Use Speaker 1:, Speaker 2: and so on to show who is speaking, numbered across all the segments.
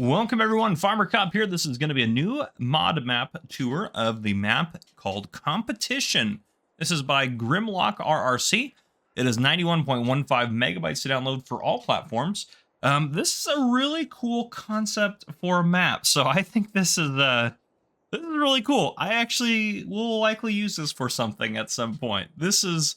Speaker 1: Welcome everyone, Farmer Cop here. This is going to be a new mod map tour of the map called Competition. This is by Grimlock RRC. It is 91.15 megabytes to download for all platforms. This is a really cool concept for a map, so I think this is really cool. I actually will likely use this for something at some point. It's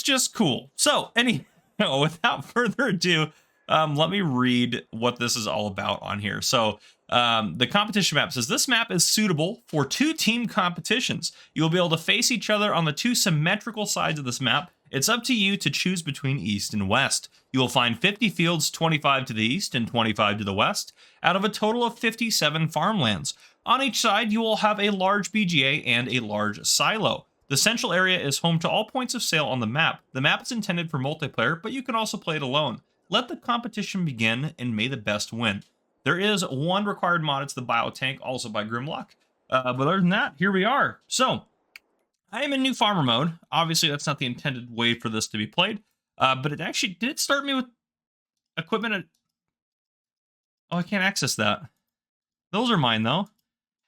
Speaker 1: just cool. So anyhow, without further ado, let me read what this is all about on here. So the competition map says this map is suitable for 2-team competitions. You will be able to face each other on the 2 symmetrical sides of this map. It's up to you to choose between east and west. You will find 50 fields, 25 to the east and 25 to the west, out of a total of 57 farmlands. On each side, you will have a large BGA and a large silo. The central area is home to all points of sale on the map. The map is intended for multiplayer, but you can also play it alone. Let the competition begin, and may the best win. There is one required mod. It's the Biotank, also by Grimlock. But other than that, here we are. So, I am in new farmer mode. Obviously, that's not the intended way for this to be played. But it actually did start me with equipment. Oh, I can't access that. Those are mine, though.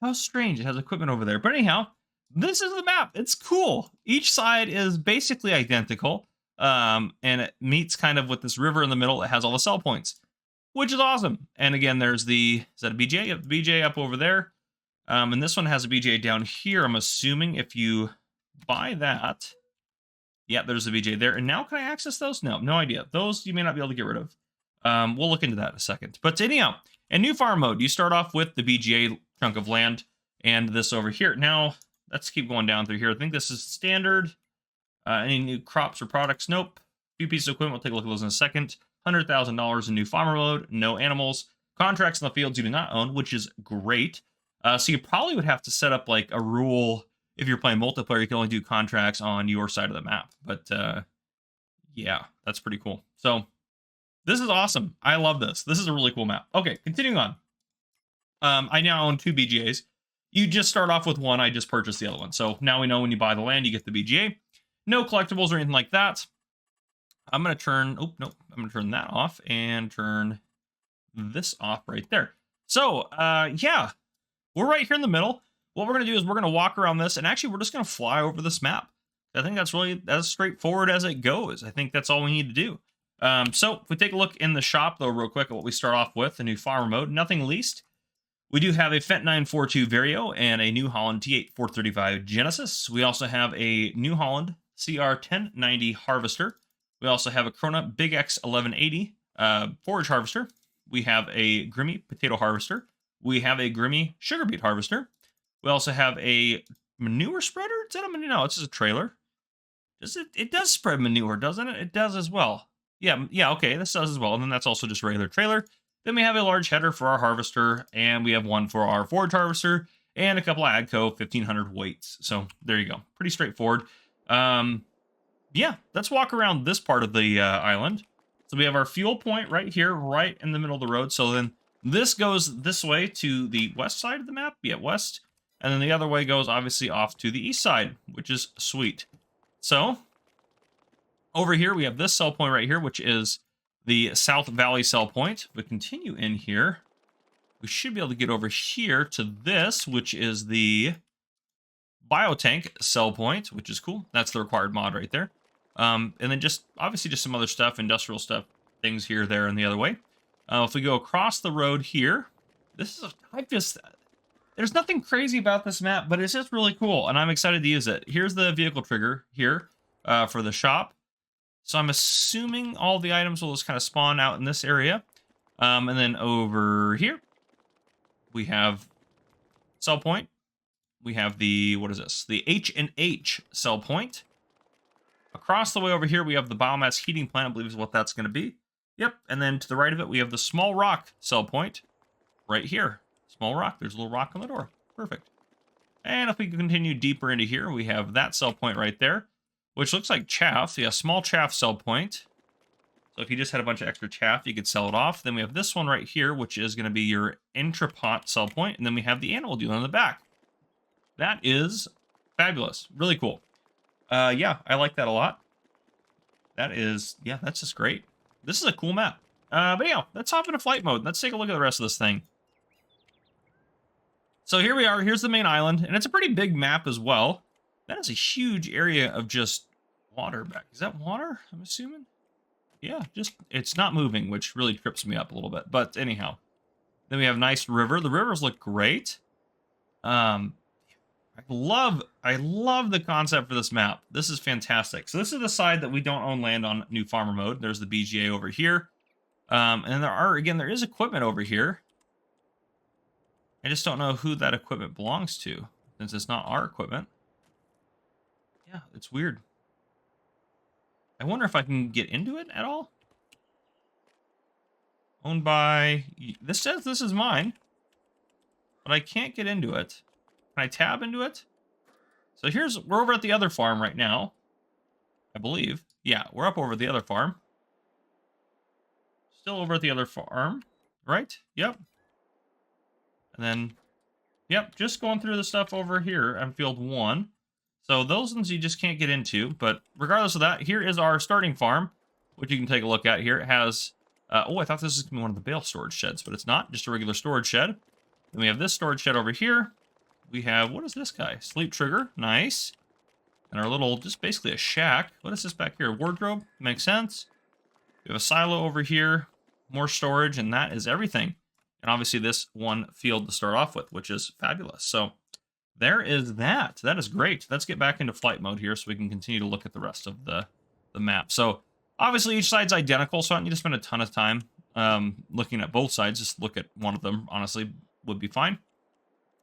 Speaker 1: How strange. It has equipment over there. But anyhow, this is the map. It's cool. Each side is basically identical. And it meets kind of with this river in the middle. It has all the sell points, which is awesome. And again, there's is that a BJ? Yep, the BJ up over there. And this one has a BJ down here. I'm assuming if you buy that, yeah, there's a BJ there. And now can I access those? No idea. Those you may not be able to get rid of. We'll look into that in a second. But anyhow, in new farm mode, you start off with the BGA chunk of land and this over here. Now, let's keep going down through here. I think this is standard. Any new crops or products? Nope. A few pieces of equipment. We'll take a look at those in a second. $100,000 in new farmer mode. No animals. Contracts in the fields you do not own, which is great. So you probably would have to set up like a rule. If you're playing multiplayer, you can only do contracts on your side of the map. But yeah, that's pretty cool. So this is awesome. I love this. This is a really cool map. Okay, continuing on. I now own 2 BGAs. You just start off with one. I just purchased the other one. So now we know when you buy the land, you get the BGA. No collectibles or anything like that. I'm going to turn, I'm going to turn that off and turn this off right there. So, yeah, we're right here in the middle. What we're going to do is we're going to walk around this, and actually we're just going to fly over this map. I think that's really as straightforward as it goes. I think that's all we need to do. So if we take a look in the shop, though, real quick at what we start off with, the new farmer mode, nothing least. We do have a Fendt 942 Vario and a New Holland T8 435 Genesis. We also have a New Holland CR1090 Harvester. We also have a Krona Big X 1180 Forage Harvester. We have a Grimmy Potato Harvester. We have a Grimmy Sugar Beet Harvester. We also have a manure spreader. Is that a manure? No, it's just a trailer. It does spread manure, doesn't it? It does as well. Yeah, okay, this does as well. And then that's also just a regular trailer. Then we have a large header for our harvester, and we have one for our forage harvester, and a couple of AGCO 1500 weights. So there you go. Pretty straightforward. Yeah, let's walk around this part of the island. So we have our fuel point right here, right in the middle of the road. So then this goes this way to the west side of the map, west. And then the other way goes obviously off to the east side, which is sweet. So over here, we have this sell point right here, which is the South Valley sell point. If we continue in here, we should be able to get over here to this, which is the Biotank sell point, which is cool. That's the required mod right there. And then just obviously just some other stuff, industrial stuff, things here, there, and the other way. If we go across the road here, there's nothing crazy about this map, but it's just really cool, and I'm excited to use it. Here's the vehicle trigger here for the shop. So I'm assuming all the items will just kind of spawn out in this area. And then over here, we have sell point. We have the, what is this? The H&H sell point. Across the way over here, we have the biomass heating plant, I believe is what that's going to be. Yep, and then to the right of it, we have the small rock sell point right here. Small rock, there's a little rock on the door. Perfect. And if we continue deeper into here, we have that sell point right there, which looks like chaff. Yeah, small chaff sell point. So if you just had a bunch of extra chaff, you could sell it off. Then we have this one right here, which is going to be your intrapot sell point. And then we have the animal dealer in the back. That is fabulous. Really cool. Yeah, I like that a lot. That is, yeah, that's just great. This is a cool map. But yeah, let's hop into flight mode. Let's take a look at the rest of this thing. So here we are. Here's the main island, and it's a pretty big map as well. That is a huge area of just water back. Is that water? I'm assuming. Yeah, just it's not moving, which really trips me up a little bit. But anyhow, then we have nice river. The rivers look great. I love the concept for this map. This is fantastic. So this is the side that we don't own land on New Farmer mode. There's the BGA over here. And there is equipment over here. I just don't know who that equipment belongs to, since it's not our equipment. Yeah, it's weird. I wonder if I can get into it at all. Owned by... This says this is mine, but I can't get into it. Can I tab into it? So we're over at the other farm right now, I believe. Yeah, we're up over the other farm. Still over at the other farm, right? Yep. And then, yep, just going through the stuff over here on field 1. So those ones you just can't get into. But regardless of that, here is our starting farm, which you can take a look at here. It has, oh, I thought this was going to be one of the bale storage sheds, but it's not. Just a regular storage shed. Then we have this storage shed over here. We have, what is this guy? Sleep trigger. Nice. And our little, just basically a shack. What is this back here? Wardrobe. Makes sense. We have a silo over here. More storage, and that is everything. And obviously this one field to start off with, which is fabulous. So there is that. That is great. Let's get back into flight mode here so we can continue to look at the rest of the map. So obviously each side's identical, so I don't need to spend a ton of time looking at both sides. Just look at one of them, honestly, would be fine.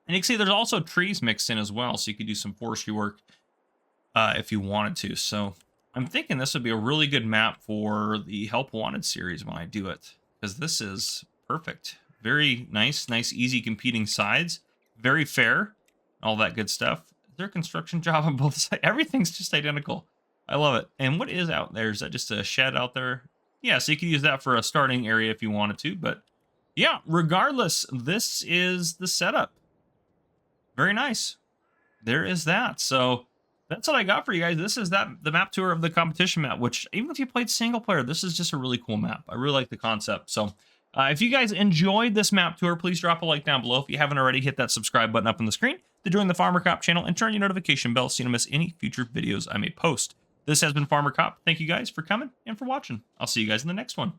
Speaker 1: And you can see there's also trees mixed in as well, so you could do some forestry work if you wanted to. So I'm thinking this would be a really good map for the Help Wanted series when I do it, because this is perfect. Very nice, easy competing sides. Very fair, all that good stuff. Is there a construction job on both sides? Everything's just identical. I love it. And what is out there? Is that just a shed out there? Yeah, so you could use that for a starting area if you wanted to. But yeah, regardless, this is the setup. Very nice. There is that. So that's what I got for you guys. This is the map tour of the competition map, which even if you played single player, this is just a really cool map. I really like the concept. So if you guys enjoyed this map tour, please drop a like down below. If you haven't already, hit that subscribe button up on the screen to join the Farmer Cop channel and turn your notification bell so you don't miss any future videos I may post. This has been Farmer Cop. Thank you guys for coming and for watching. I'll see you guys in the next one.